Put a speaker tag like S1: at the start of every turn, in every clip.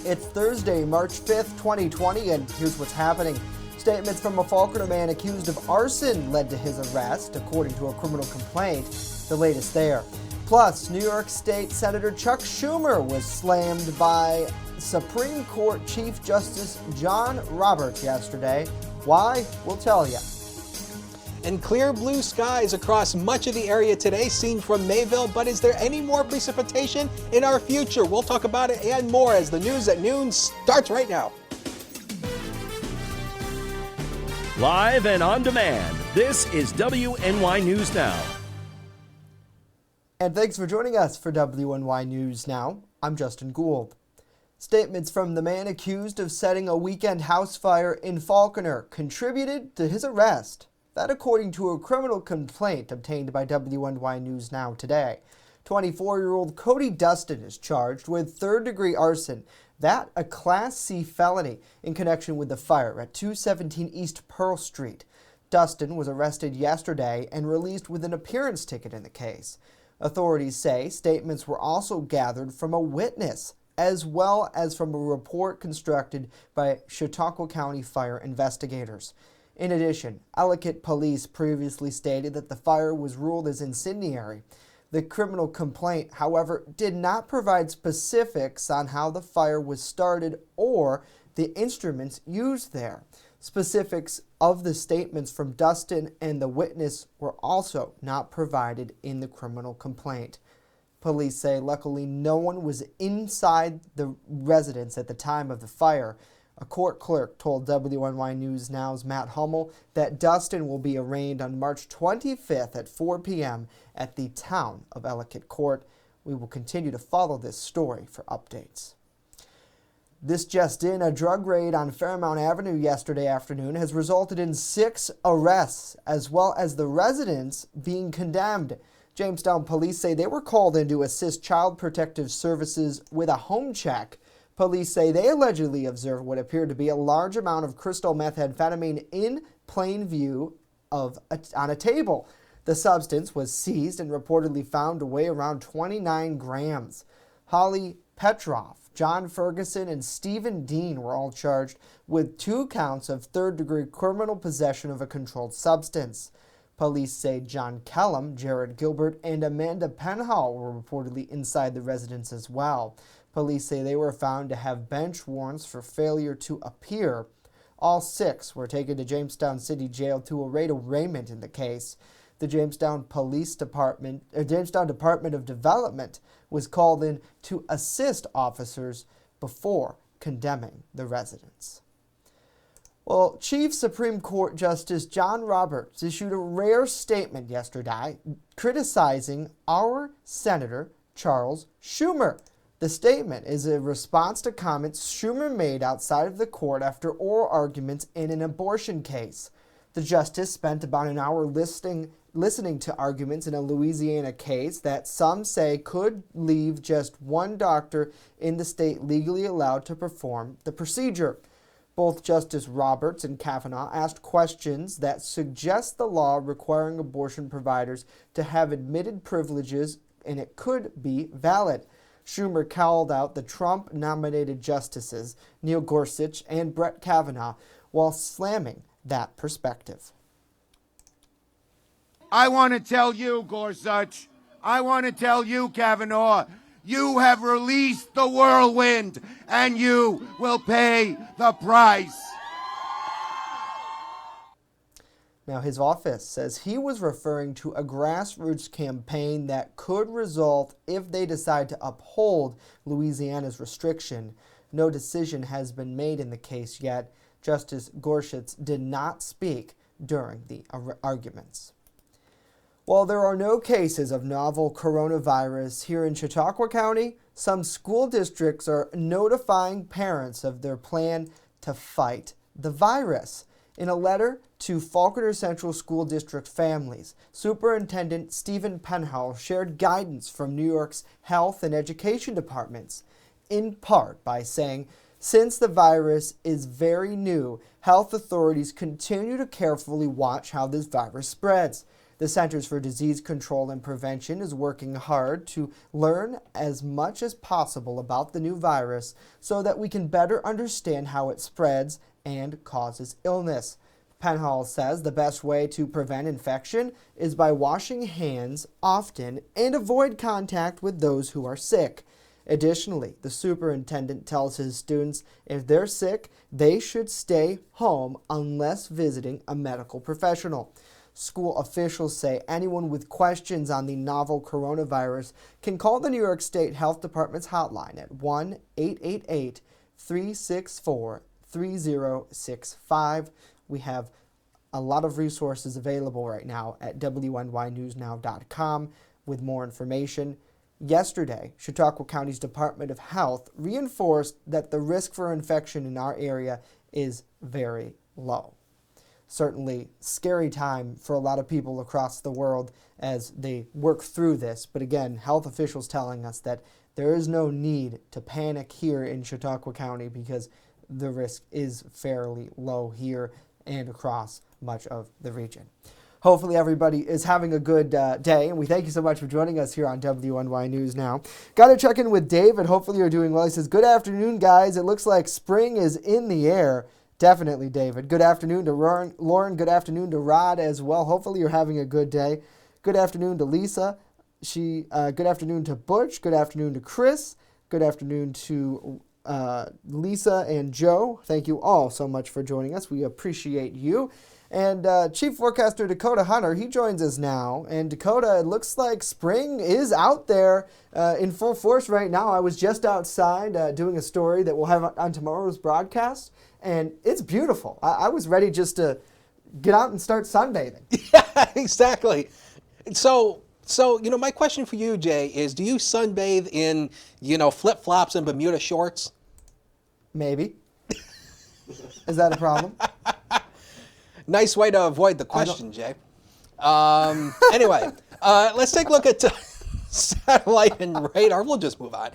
S1: It's Thursday, March 5th, 2020, and here's what's happening. Statements from a Falkner man accused of arson led to his arrest, according to a criminal complaint. The latest there. Plus, New York State Senator Chuck Schumer was slammed by Supreme Court Chief Justice John Roberts yesterday. Why? We'll tell you.
S2: And clear blue skies across much of the area today, seen from Mayville. But is there any more precipitation in our future? We'll talk about it and more as the news at noon starts right now.
S3: Live and on demand, this is WNY News Now.
S1: And thanks for joining us for WNY News Now. I'm Justin Gould. Statements from the man accused of setting a weekend house fire in Falconer contributed to his arrest. That according to a criminal complaint obtained by WNY News Now today. 24-year-old Cody Dustin is charged with third-degree arson, that a Class C felony, in connection with the fire at 217 East Pearl Street. Dustin was arrested yesterday and released with an appearance ticket in the case. Authorities say statements were also gathered from a witness, as well as from a report constructed by Chautauqua County fire investigators. In addition, Ellicott police previously stated that the fire was ruled as incendiary. The criminal complaint, however, did not provide specifics on how the fire was started or the instruments used there. Specifics of the statements from Dustin and the witness were also not provided in the criminal complaint. Police say luckily no one was inside the residence at the time of the fire. A court clerk told WNY News Now's Matt Hummel that Dustin will be arraigned on March 25th at 4 p.m. at the Town of Ellicott Court. We will continue to follow this story for updates. This just in, a drug raid on Fairmount Avenue yesterday afternoon has resulted in 6 arrests, as well as the residents being condemned. Jamestown police say they were called in to assist Child Protective Services with a home check. Police say they allegedly observed what appeared to be a large amount of crystal methamphetamine in plain view on a table. The substance was seized and reportedly found to weigh around 29 grams. Holly Petroff, John Ferguson, and Stephen Dean were all charged with 2 counts of third-degree criminal possession of a controlled substance. Police say John Kellum, Jared Gilbert, and Amanda Penhall were reportedly inside the residence as well. Police say they were found to have bench warrants for failure to appear. All 6 were taken to Jamestown City Jail to await arraignment in the case. The Jamestown Department of Development was called in to assist officers before condemning the residents. Well, Chief Supreme Court Justice John Roberts issued a rare statement yesterday criticizing our Senator Charles Schumer. The statement is a response to comments Schumer made outside of the court after oral arguments in an abortion case. The justice spent about an hour listening to arguments in a Louisiana case that some say could leave just one doctor in the state legally allowed to perform the procedure. Both Justice Roberts and Kavanaugh asked questions that suggest the law requiring abortion providers to have admitted privileges and it could be valid. Schumer called out the Trump-nominated justices, Neil Gorsuch and Brett Kavanaugh, while slamming that perspective.
S4: I want to tell you, Gorsuch, I want to tell you, Kavanaugh, you have released the whirlwind, and you will pay the price.
S1: Now, his office says he was referring to a grassroots campaign that could result if they decide to uphold Louisiana's restriction. No decision has been made in the case yet. Justice Gorsuch did not speak during the arguments. While there are no cases of novel coronavirus here in Chautauqua County, some school districts are notifying parents of their plan to fight the virus. In a letter to Falconer Central School District families, Superintendent Stephen Penhall shared guidance from New York's health and education departments, in part by saying, since the virus is very new, health authorities continue to carefully watch how this virus spreads. The Centers for Disease Control and Prevention is working hard to learn as much as possible about the new virus so that we can better understand how it spreads and causes illness. Penhall says the best way to prevent infection is by washing hands often and avoid contact with those who are sick. Additionally, the superintendent tells his students if they're sick, they should stay home unless visiting a medical professional. School officials say anyone with questions on the novel coronavirus can call the New York State Health Department's hotline at 1-888-364-3065. We have a lot of resources available right now at WNYNewsNow.com with more information. Yesterday, Chautauqua County's Department of Health reinforced that the risk for infection in our area is very low. Certainly, scary time for a lot of people across the world as they work through this. But again, health officials telling us that there is no need to panic here in Chautauqua County because the risk is fairly low here and across much of the region. Hopefully everybody is having a good day, and we thank you so much for joining us here on WNY News Now. Got to check in with David. Hopefully you're doing well. He says, good afternoon, guys. It looks like spring is in the air. Definitely, David. Good afternoon to Lauren. Good afternoon to Rod as well. Hopefully you're having a good day. Good afternoon to Lisa. Good afternoon to Butch. Good afternoon to Chris. Good afternoon to Lisa and Joe. Thank you all so much for joining us. We appreciate you. And Chief Forecaster Dakota Hunter, he joins us now. And Dakota, it looks like spring is out there in full force right now. I was just outside doing a story that we'll have on tomorrow's broadcast, and it's beautiful. I was ready just to get out and start sunbathing.
S2: Yeah, exactly. So my question for you, Jay, is do you sunbathe in, flip-flops and Bermuda shorts?
S1: Maybe. Is that a problem?
S2: Nice way to avoid the question, Jay. Anyway, let's take a look at satellite and radar. We'll just move on.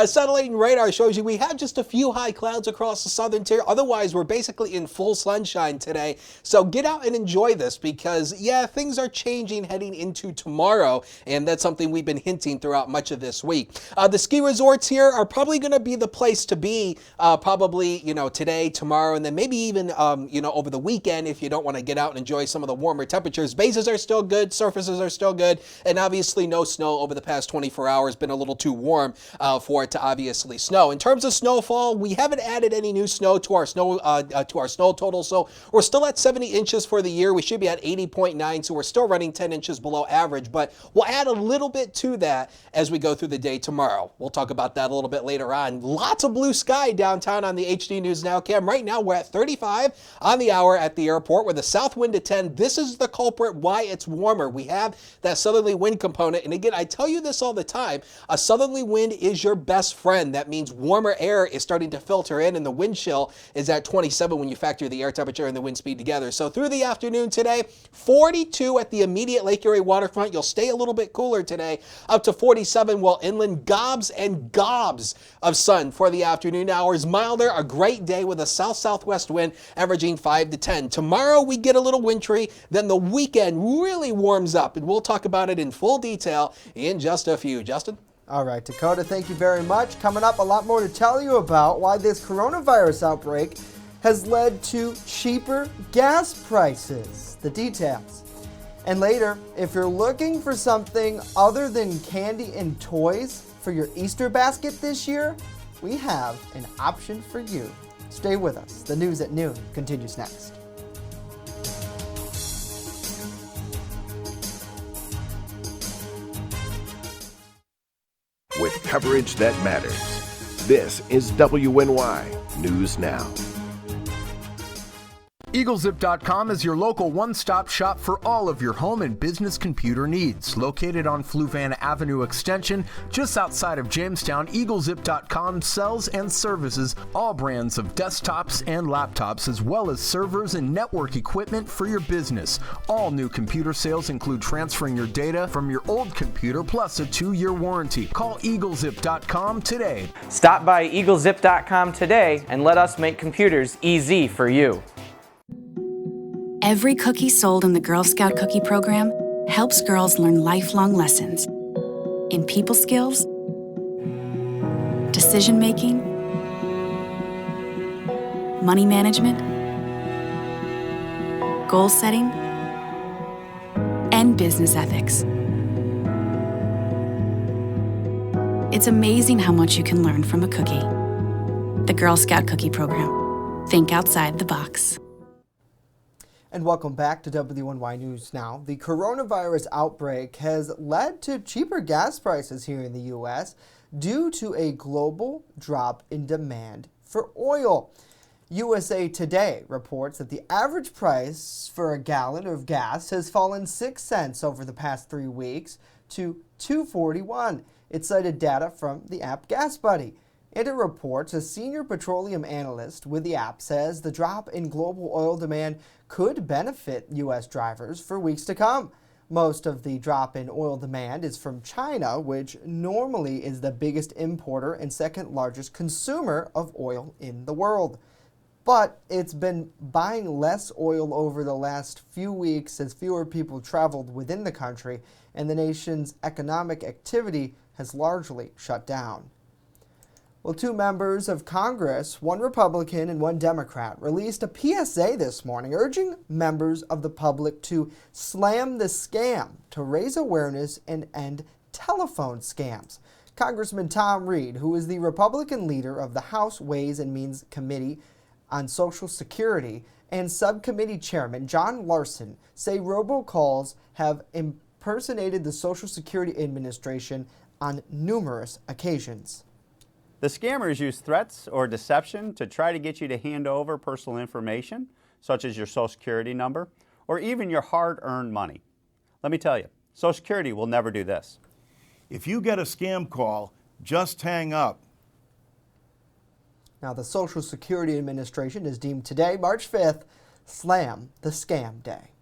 S2: Satellite and radar shows you we have just a few high clouds across the southern tier. Otherwise, we're basically in full sunshine today. So get out and enjoy this because, things are changing heading into tomorrow. And that's something we've been hinting throughout much of this week. The ski resorts here are probably going to be the place to be probably, today, tomorrow, and then maybe even, over the weekend if you don't want to get out and enjoy some of the warmer temperatures. Bases are still good. Surfaces are still good. And obviously no snow over the past 24 hours. Been a little too warm for it to obviously snow. In terms of snowfall, we haven't added any new snow to our snow total, so we're still at 70 inches for the year. We should be at 80.9, so we're still running 10 inches below average, but we'll add a little bit to that as we go through the day tomorrow. We'll talk about that a little bit later on. Lots of blue sky downtown on the HD News Now cam. Right now, we're at 35 on the hour at the airport with a south wind at 10. This is the culprit why it's warmer. We have that southerly wind component, and again, I tell you this all the time, a southerly wind is your best friend. That means warmer air is starting to filter in, and the wind chill is at 27 when you factor the air temperature and the wind speed together. So through the afternoon today, 42 at the immediate Lake Erie waterfront. You'll stay a little bit cooler today, up to 47, while inland gobs and gobs of sun for the afternoon hours. Milder, a great day with a south-southwest wind averaging 5 to 10. Tomorrow we get a little wintry, then the weekend really warms up, and we'll talk about it in full detail in just a few. Justin?
S1: All right, Dakota, thank you very much. Coming up, a lot more to tell you about why this coronavirus outbreak has led to cheaper gas prices. The details. And later, if you're looking for something other than candy and toys for your Easter basket this year, we have an option for you. Stay with us. The news at noon continues next.
S5: With coverage that matters. This is WNY News Now.
S6: EagleZip.com is your local one-stop shop for all of your home and business computer needs. Located on Fluvan Avenue Extension, just outside of Jamestown, EagleZip.com sells and services all brands of desktops and laptops, as well as servers and network equipment for your business. All new computer sales include transferring your data from your old computer, plus a 2-year warranty. Call EagleZip.com today.
S7: Stop by EagleZip.com today and let us make computers easy for you.
S8: Every cookie sold in the Girl Scout cookie program helps girls learn lifelong lessons in people skills, decision making, money management, goal setting, and business ethics. It's amazing how much you can learn from a cookie. The Girl Scout Cookie Program. Think outside the box.
S1: And welcome back to WNY News Now. The coronavirus outbreak has led to cheaper gas prices here in the U.S. due to a global drop in demand for oil. USA Today reports that the average price for a gallon of gas has fallen 6 cents over the past 3 weeks to $2.41. It cited data from the app GasBuddy. And it reports a senior petroleum analyst with the app says the drop in global oil demand could benefit U.S. drivers for weeks to come. Most of the drop in oil demand is from China, which normally is the biggest importer and second largest consumer of oil in the world. But it's been buying less oil over the last few weeks as fewer people traveled within the country, and the nation's economic activity has largely shut down. Well, 2 members of Congress, 1 Republican and 1 Democrat, released a PSA this morning urging members of the public to slam the scam to raise awareness and end telephone scams. Congressman Tom Reed, who is the Republican leader of the House Ways and Means Committee on Social Security, and Subcommittee Chairman John Larson, say robocalls have impersonated the Social Security Administration on numerous occasions.
S9: The scammers use threats or deception to try to get you to hand over personal information, such as your Social Security number, or even your hard-earned money. Let me tell you, Social Security will never do this.
S10: If you get a scam call, just hang up.
S1: Now, the Social Security Administration has deemed today, March 5th, Slam the Scam Day.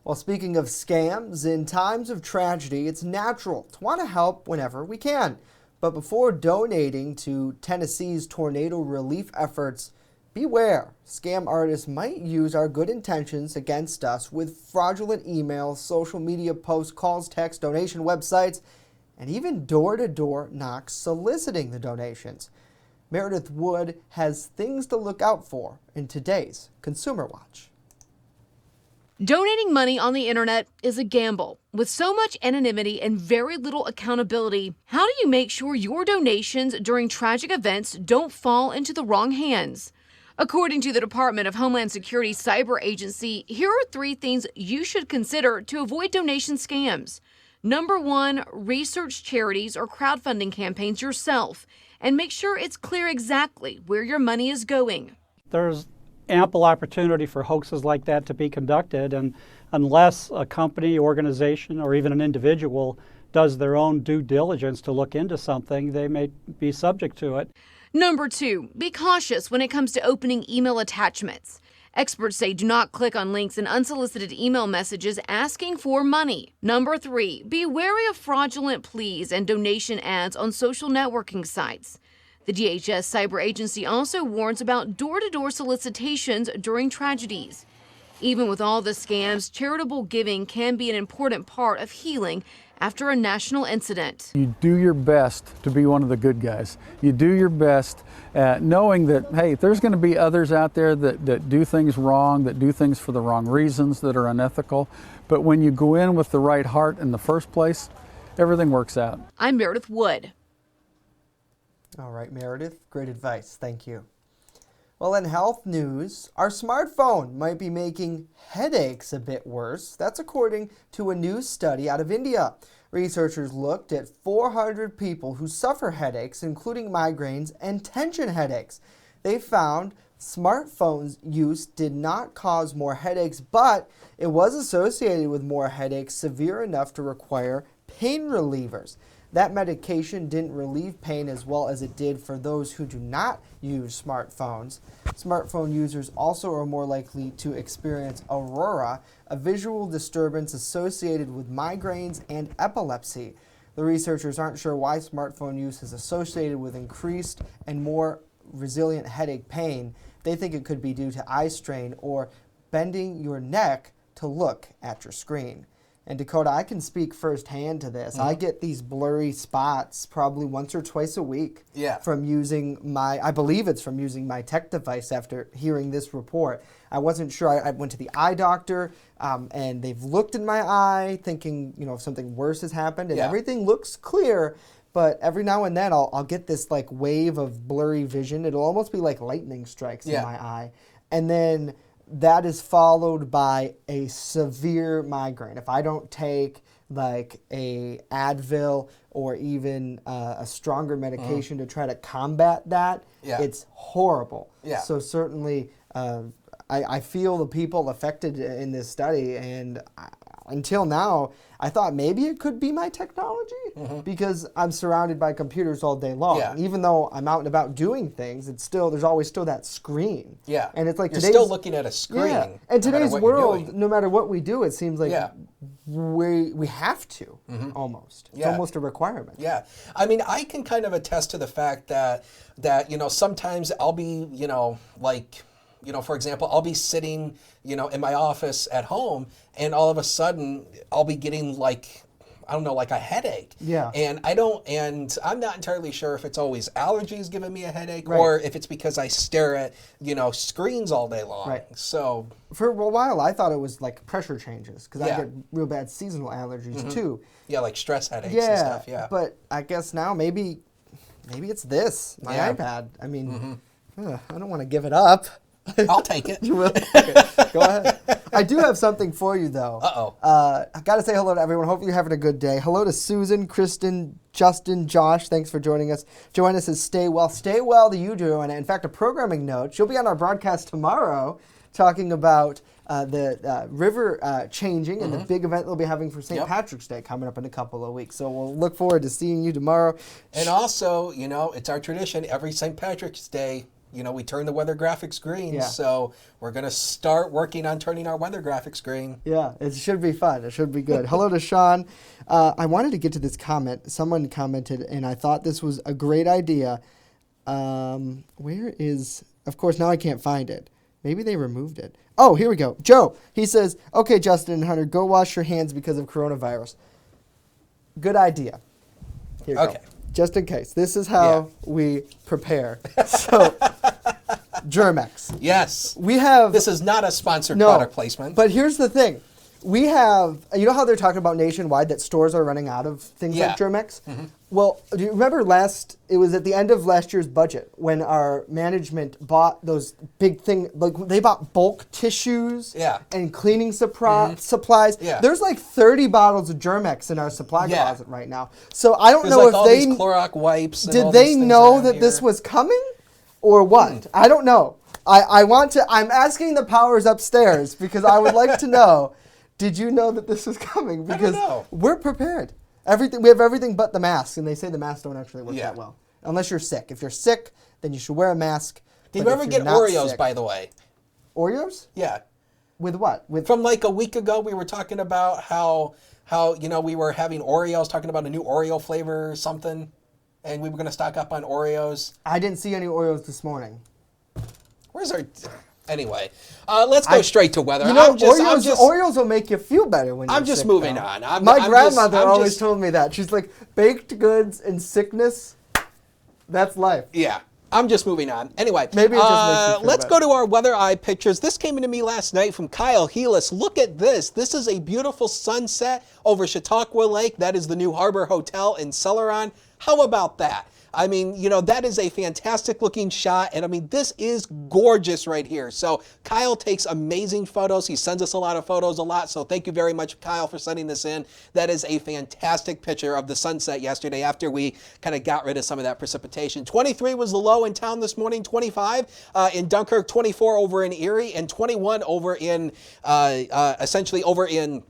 S1: Well, speaking of scams, in times of tragedy, it's natural to want to help whenever we can. But before donating to Tennessee's tornado relief efforts, beware. Scam artists might use our good intentions against us with fraudulent emails, social media posts, calls, text, donation websites, and even door-to-door knocks soliciting the donations. Meredith Wood has things to look out for in today's Consumer Watch.
S11: Donating money on the internet is a gamble. With so much anonymity and very little accountability, how do you make sure your donations during tragic events don't fall into the wrong hands? According to the Department of Homeland Security Cyber Agency, here are 3 things you should consider to avoid donation scams. Number 1, research charities or crowdfunding campaigns yourself and make sure it's clear exactly where your money is going.
S12: There's ample opportunity for hoaxes like that to be conducted, and unless a company, organization, or even an individual does their own due diligence to look into something, they may be subject to it.
S11: Number 2, be cautious when it comes to opening email attachments. Experts say do not click on links in unsolicited email messages asking for money. Number 3, be wary of fraudulent pleas and donation ads on social networking sites. The DHS Cyber Agency also warns about door-to-door solicitations during tragedies. Even with all the scams, charitable giving can be an important part of healing after a national incident.
S13: You do your best to be one of the good guys. You do your best knowing that, hey, there's going to be others out there that do things wrong, that do things for the wrong reasons, that are unethical. But when you go in with the right heart in the first place, everything works out.
S11: I'm Meredith Wood.
S1: All right, Meredith, great advice. Thank you. Well, in health news, our smartphone might be making headaches a bit worse. That's according to a new study out of India. Researchers looked at 400 people who suffer headaches, including migraines and tension headaches. They found smartphones use did not cause more headaches, but it was associated with more headaches severe enough to require pain relievers. That medication didn't relieve pain as well as it did for those who do not use smartphones. Smartphone users also are more likely to experience aurora, a visual disturbance associated with migraines and epilepsy. The researchers aren't sure why smartphone use is associated with increased and more resilient headache pain. They think it could be due to eye strain or bending your neck to look at your screen. And Dakota, I can speak firsthand to this. I get these blurry spots probably once or twice a week from using I believe it's from using my tech device after hearing this report. I wasn't sure. I went to the eye doctor, and they've looked in my eye thinking, if something worse has happened, and everything looks clear. But every now and then I'll get this like wave of blurry vision. It'll almost be like lightning strikes in my eye. And then that is followed by a severe migraine. If I don't take like a Advil or even a stronger medication to try to combat that, it's horrible. So certainly I feel the people affected in this study, and until now, I thought maybe it could be my technology because I'm surrounded by computers all day long. Even though I'm out and about doing things, there's always still that screen. And it's like
S2: you're still looking at a screen.
S1: And today's world, no matter what we do, it seems like we have to almost. It's almost a requirement.
S2: I mean, I can kind of attest to the fact that sometimes I'll be for example, I'll be sitting, in my office at home, and all of a sudden I'll be getting like a headache. And I'm not entirely sure if it's always allergies giving me a headache or if it's because I stare at, screens all day long. So
S1: for a while I thought it was like pressure changes because I get real bad seasonal allergies too.
S2: Like stress headaches and stuff.
S1: But I guess now maybe it's this, my iPad. I mean, I don't want to give it up.
S2: I'll take it.
S1: You will? Okay, go ahead. I do have something for you, though. I got to say hello to everyone. Hopefully you're having a good day. Hello to Susan, Kristen, Justin, Josh. Thanks for joining us. Joanna says, stay well. Stay well to you, Joanna. In fact, a programming note. She'll be on our broadcast tomorrow talking about the river changing and the big event they'll be having for St. Patrick's Day coming up in a couple of weeks. So we'll look forward to seeing you tomorrow.
S2: And also, it's our tradition every St. Patrick's Day. We turn the weather graphics green, so we're going to start working on turning our weather graphics green.
S1: Yeah, it should be fun. It should be good. Hello to Sean. I wanted to get to this comment. Someone commented, and I thought this was a great idea. Where is... Of course, now I can't find it. Maybe they removed it. Oh, here we go. Joe, he says, okay, Justin and Hunter, go wash your hands because of coronavirus. Good idea. Here we go. Just in case. This is how we prepare. So, Germex.
S2: Yes.
S1: We have...
S2: This is not a sponsored product placement.
S1: But here's the thing. We have... You know how they're talking about nationwide that stores are running out of things like Germex? Well, do you remember it was at the end of last year's budget when our management bought those big things, like they bought bulk tissues and cleaning supplies. There's like 30 bottles of Germex in our supply closet right now. So I don't know if
S2: all
S1: they...
S2: these Clorox wipes and
S1: did they know that this was coming or what? I don't know. I'm asking the powers upstairs because I would like to know, did you know that this was coming? Because we're prepared. We have everything but the mask, and they say the masks don't actually work that well. Unless you're sick. If you're sick, then you should wear a mask.
S2: Did you ever get Oreos, by the way?
S1: Oreos?
S2: Yeah.
S1: With what?
S2: From like a week ago, we were talking about how we were having Oreos, talking about a new Oreo flavor or something, and we were going to stock up on Oreos.
S1: I didn't see any Oreos this morning.
S2: Where's our... Anyway, let's go straight to weather.
S1: Oreos will make you feel better when you're sick.
S2: I'm just moving on.
S1: My grandmother always told me that. She's like, baked goods and sickness, that's life.
S2: Yeah. I'm just moving on. Anyway,
S1: maybe it just makes you feel
S2: let's
S1: better.
S2: go to our weather eye pictures. This came into me last night from Kyle Heelis. Look at this. This is a beautiful sunset over Chautauqua Lake. That is the new Harbor Hotel in Celeron. How about that? I mean, that is a fantastic looking shot. And I mean, this is gorgeous right here. So Kyle takes amazing photos. He sends us a lot of photos a lot. So thank you very much, Kyle, for sending this in. That is a fantastic picture of the sunset yesterday after we kind of got rid of some of that precipitation. 23 was the low in town this morning, 25 in Dunkirk, 24 over in Erie, and 21 over in, essentially over in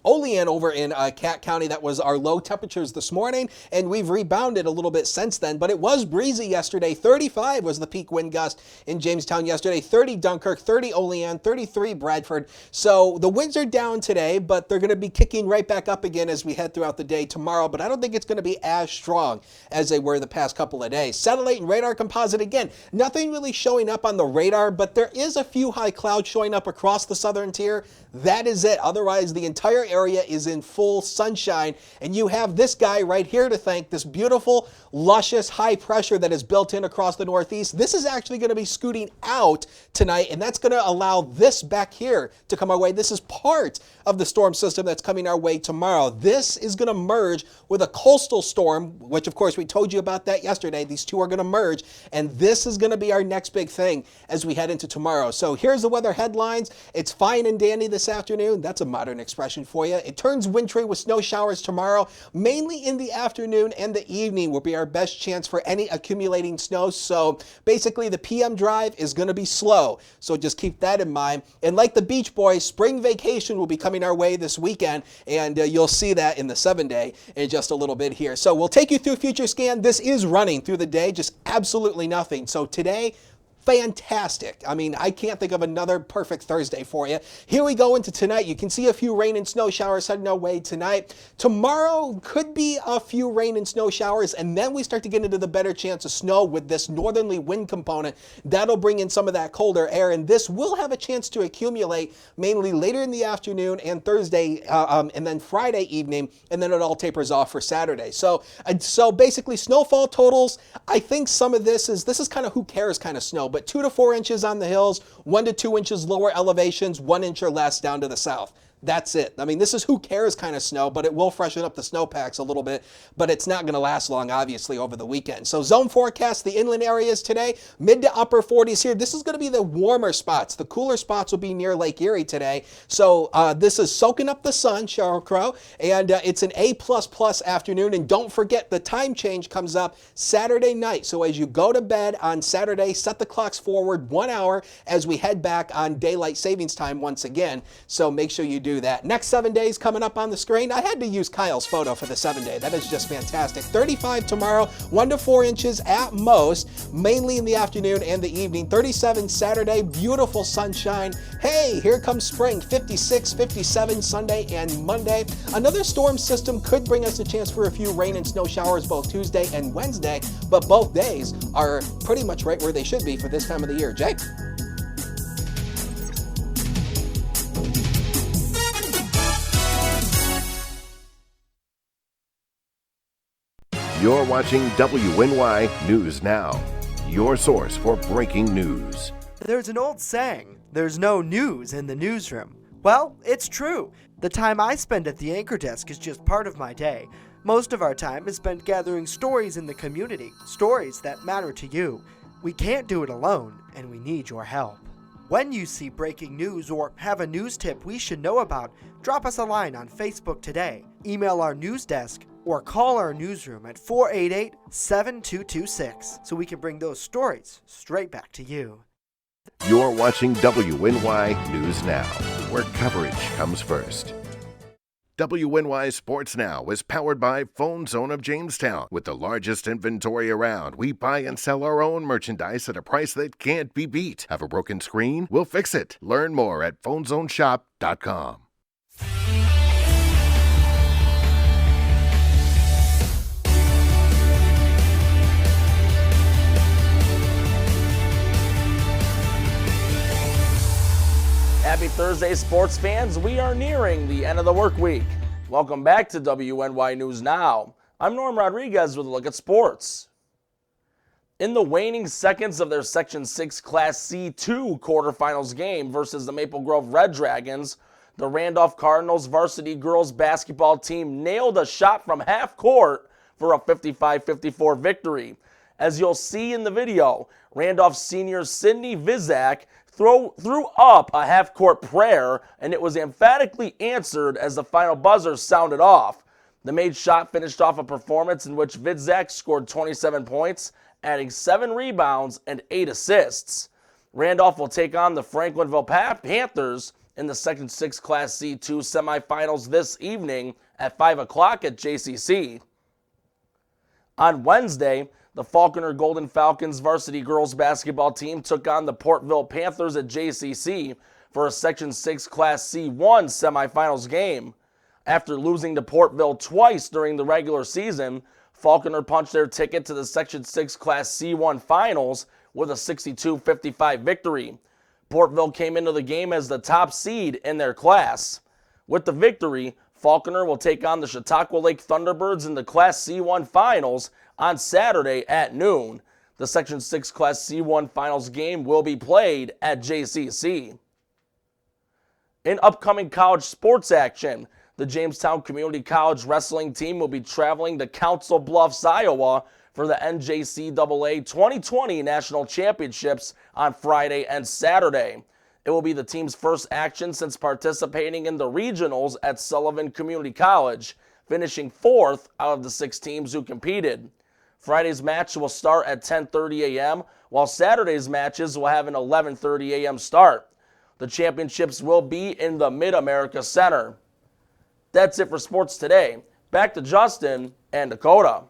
S2: Olean over in Cat County. That was our low temperatures this morning, and we've rebounded a little bit since then, but it was breezy yesterday. 35 was the peak wind gust in Jamestown yesterday, 30 Dunkirk, 30 Olean, 33 Bradford. So the winds are down today, but they're going to be kicking right back up again as we head throughout the day tomorrow, but I don't think it's going to be as strong as they were the past couple of days. Satellite and radar composite again, nothing really showing up on the radar, but there is a few high clouds showing up across the southern tier. That is it. Otherwise, the entire area is in full sunshine, and you have this guy right here to thank, this beautiful, luscious high pressure that is built in across the northeast. This is actually going to be scooting out tonight, and that's going to allow this back here to come our way. This is part of the storm system that's coming our way tomorrow. This is going to merge with a coastal storm, which of course we told you about that yesterday. These two are going to merge, and this is going to be our next big thing as we head into tomorrow. So here's the weather headlines. It's fine and dandy this afternoon. That's a modern expression for you. It turns wintry with snow showers tomorrow, mainly in the afternoon and the evening will be our best chance for any accumulating snow. So basically the PM drive is going to be slow. So just keep that in mind. And like the Beach Boys, spring vacation will be coming our way this weekend, and you'll see that in the 7-day in just a little bit here. So we'll take you through Future Scan. This is running through the day, just absolutely nothing. So today, fantastic. I mean, I can't think of another perfect Thursday for you. Here we go into tonight. You can see a few rain and snow showers heading our way tonight. Tomorrow could be a few rain and snow showers, and then we start to get into the better chance of snow with this northerly wind component. That'll bring in some of that colder air, and this will have a chance to accumulate mainly later in the afternoon and Thursday, and then Friday evening, and then it all tapers off for Saturday. So basically snowfall totals, I think some of this is kind of who cares kind of snow, but 2 to 4 inches on the hills, 1 to 2 inches lower elevations, 1 inch or less down to the south. That's it. I mean, this is who cares kind of snow, but it will freshen up the snowpacks a little bit, but it's not going to last long, obviously, over the weekend. So zone forecast, the inland areas today, mid to upper 40s here. This is going to be the warmer spots. The cooler spots will be near Lake Erie today. So this is soaking up the sun, Sheryl Crow, and it's an A++ afternoon. And don't forget, the time change comes up Saturday night. So as you go to bed on Saturday, set the clocks forward 1 hour as we head back on daylight savings time once again. So make sure you do that. Next 7 days coming up on the screen. I had to use Kyle's photo for the 7-day. That is just fantastic. 35 tomorrow, 1 to 4 inches at most, mainly in the afternoon and the evening. 37 Saturday, beautiful sunshine. Hey, here comes spring. 56, 57 Sunday and Monday. Another storm system could bring us a chance for a few rain and snow showers both Tuesday and Wednesday, but both days are pretty much right where they should be for this time of the year. Jake?
S5: You're watching WNY News Now, your source for breaking news.
S1: There's an old saying, there's no news in the newsroom. Well, it's true. The time I spend at the anchor desk is just part of my day. Most of our time is spent gathering stories in the community, stories that matter to you. We can't do it alone, and we need your help. When you see breaking news or have a news tip we should know about, drop us a line on Facebook today, email our news desk, or call our newsroom at 488-7226 so we can bring those stories straight back to you.
S5: You're watching WNY News Now, where coverage comes first. WNY Sports Now is powered by Phone Zone of Jamestown. With the largest inventory around, we buy and sell our own merchandise at a price that can't be beat. Have a broken screen? We'll fix it. Learn more at phonezoneshop.com.
S14: Happy Thursday, sports fans. We are nearing the end of the work week. Welcome back to WNY News Now. I'm Norm Rodriguez with a look at sports. In the waning seconds of their Section 6 Class C2 quarterfinals game versus the Maple Grove Red Dragons, the Randolph Cardinals varsity girls basketball team nailed a shot from half court for a 55-54 victory. As you'll see in the video, Randolph senior Sydney Vizak threw up a half-court prayer, and it was emphatically answered as the final buzzer sounded off. The made shot finished off a performance in which Vizak scored 27 points, adding 7 rebounds and 8 assists. Randolph will take on the Franklinville Panthers in the Section 6 Class C2 semifinals this evening at 5 o'clock at JCC. On Wednesday, the Falconer Golden Falcons varsity girls basketball team took on the Portville Panthers at JCC for a Section 6 Class C1 semifinals game. After losing to Portville twice during the regular season, Falconer punched their ticket to the Section 6 Class C1 finals with a 62-55 victory. Portville came into the game as the top seed in their class. With the victory, Falconer will take on the Chautauqua Lake Thunderbirds in the Class C1 finals on Saturday at noon. The Section 6 Class C1 finals game will be played at JCC. In upcoming college sports action, the Jamestown Community College wrestling team will be traveling to Council Bluffs, Iowa for the NJCAA 2020 National Championships on Friday and Saturday. It will be the team's first action since participating in the regionals at Sullivan Community College, finishing 4th out of the 6 teams who competed. Friday's match will start at 10:30 a.m., while Saturday's matches will have an 11:30 a.m. start. The championships will be in the Mid-America Center. That's it for sports today. Back to Justin and Dakota.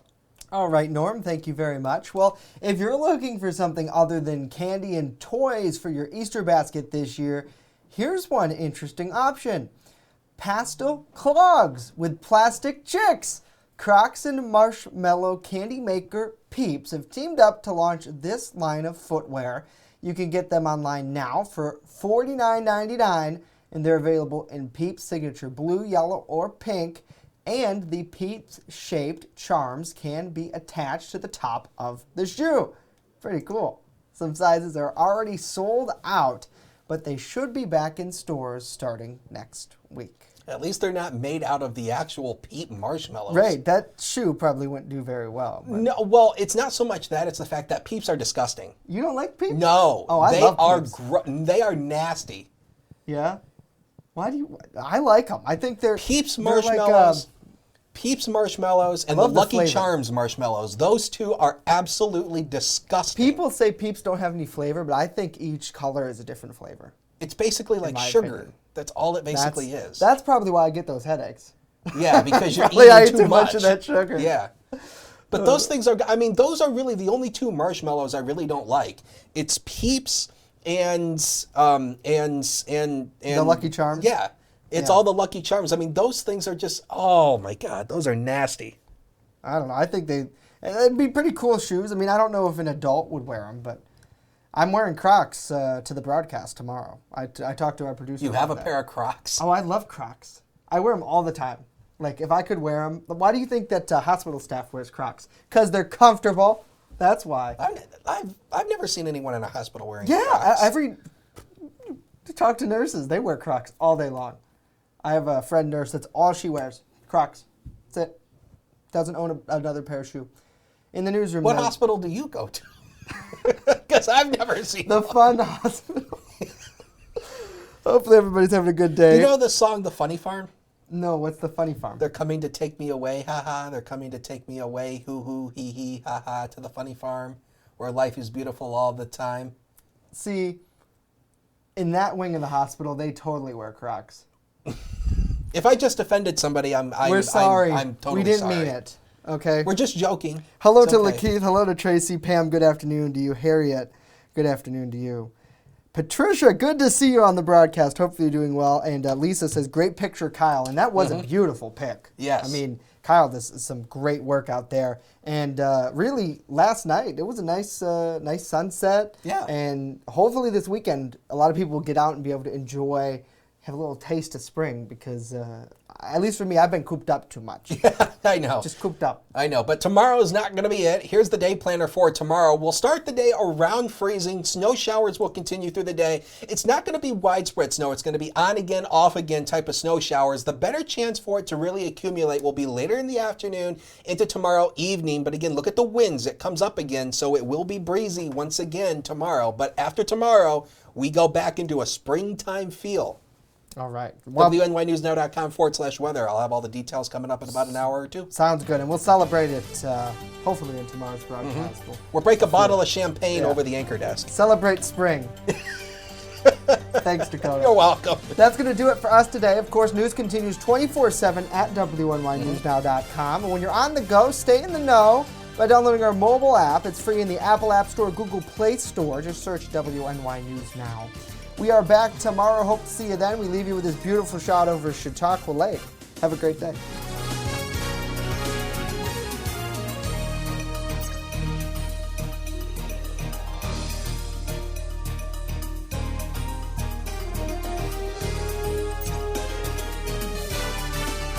S1: All right, Norm, thank you very much. Well, if you're looking for something other than candy and toys for your Easter basket this year, here's one interesting option. Pastel clogs with plastic chicks. Crocs and Marshmallow candy maker Peeps have teamed up to launch this line of footwear. You can get them online now for $49.99, and they're available in Peeps signature blue, yellow, or pink. And the Peeps-shaped charms can be attached to the top of the shoe. Pretty cool. Some sizes are already sold out, but they should be back in stores starting next week.
S2: At least they're not made out of the actual Peep marshmallows.
S1: Right, that shoe probably wouldn't do very well. But.
S2: No, well, it's not so much that, it's the fact that Peeps are disgusting.
S1: You don't like Peeps?
S2: No.
S1: Oh, I love Peeps.
S2: They are nasty.
S1: Yeah? Why do you... I like them. I think they're...
S2: Peeps
S1: they're
S2: marshmallows.
S1: Like,
S2: Peeps marshmallows and the Lucky Charms marshmallows. Those two are absolutely disgusting.
S1: People say Peeps don't have any flavor, but I think each color is a different flavor.
S2: It's basically like sugar. Opinion. That's all it basically is.
S1: That's probably why I get those headaches.
S2: Yeah, because you're
S1: eating
S2: too
S1: much of that sugar.
S2: Yeah. But those things are, I mean, those are really the only two marshmallows I really don't like. It's Peeps and the
S1: Lucky Charms?
S2: Yeah. It's all the Lucky Charms. I mean, those things are just, oh my God, those are nasty.
S1: I don't know. I think it'd be pretty cool shoes. I mean, I don't know if an adult would wear them, but I'm wearing Crocs to the broadcast tomorrow. I talked to our producer.
S2: You have a pair of Crocs?
S1: Oh, I love Crocs. I wear them all the time. Like, if I could wear them. Why do you think that hospital staff wears Crocs? Because they're comfortable. That's why.
S2: I've never seen anyone in a hospital wearing Crocs.
S1: Talk to nurses. They wear Crocs all day long. I have a friend nurse, that's all she wears. Crocs. That's it. Doesn't own another pair of shoes. In the newsroom.
S2: What hospital do you go to? Because I've never seen
S1: the Fun Hospital. Hopefully everybody's having a good day.
S2: You know the song The Funny Farm?
S1: No, what's The Funny Farm?
S2: They're coming to take me away, ha-ha. They're coming to take me away, hoo-hoo, hee-hee, ha-ha, to the funny farm where life is beautiful all the time.
S1: See, in that wing of the hospital, they totally wear Crocs.
S2: If I just offended somebody,
S1: we're sorry.
S2: I'm totally sorry.
S1: We didn't mean it. Okay.
S2: We're just joking.
S1: Hello to Lakeith. Hello to Tracy. Pam, good afternoon to you. Harriet, good afternoon to you. Patricia, good to see you on the broadcast. Hopefully you're doing well. And Lisa says, great picture, Kyle. And that was a beautiful pic.
S2: Yes.
S1: I mean, Kyle does some great work out there. And really, last night, it was a nice sunset.
S2: Yeah.
S1: And hopefully this weekend, a lot of people will get out and be able to enjoy, have a little taste of spring because, at least for me, I've been cooped up too much.
S2: Yeah, I know.
S1: Just cooped up.
S2: I know, but tomorrow is not going to be it. Here's the day planner for tomorrow. We'll start the day around freezing. Snow showers will continue through the day. It's not going to be widespread snow. It's going to be on again, off again type of snow showers. The better chance for it to really accumulate will be later in the afternoon into tomorrow evening. But again, look at the winds. It comes up again, so it will be breezy once again tomorrow. But after tomorrow, we go back into a springtime feel.
S1: All right.
S2: WNYNewsNow.com/weather. I'll have all the details coming up in about an hour or two.
S1: Sounds good. And we'll celebrate it hopefully in tomorrow's broadcast.
S2: We'll break a bottle of champagne over the anchor desk.
S1: Celebrate spring. Thanks, Dakota.
S2: You're welcome.
S1: That's going to do it for us today. Of course, news continues 24/7 at WNYNewsNow.com. And when you're on the go, stay in the know by downloading our mobile app. It's free in the Apple App Store, Google Play Store. Just search WNY News Now. We are back tomorrow. Hope to see you then. We leave you with this beautiful shot over Chautauqua Lake. Have a great day.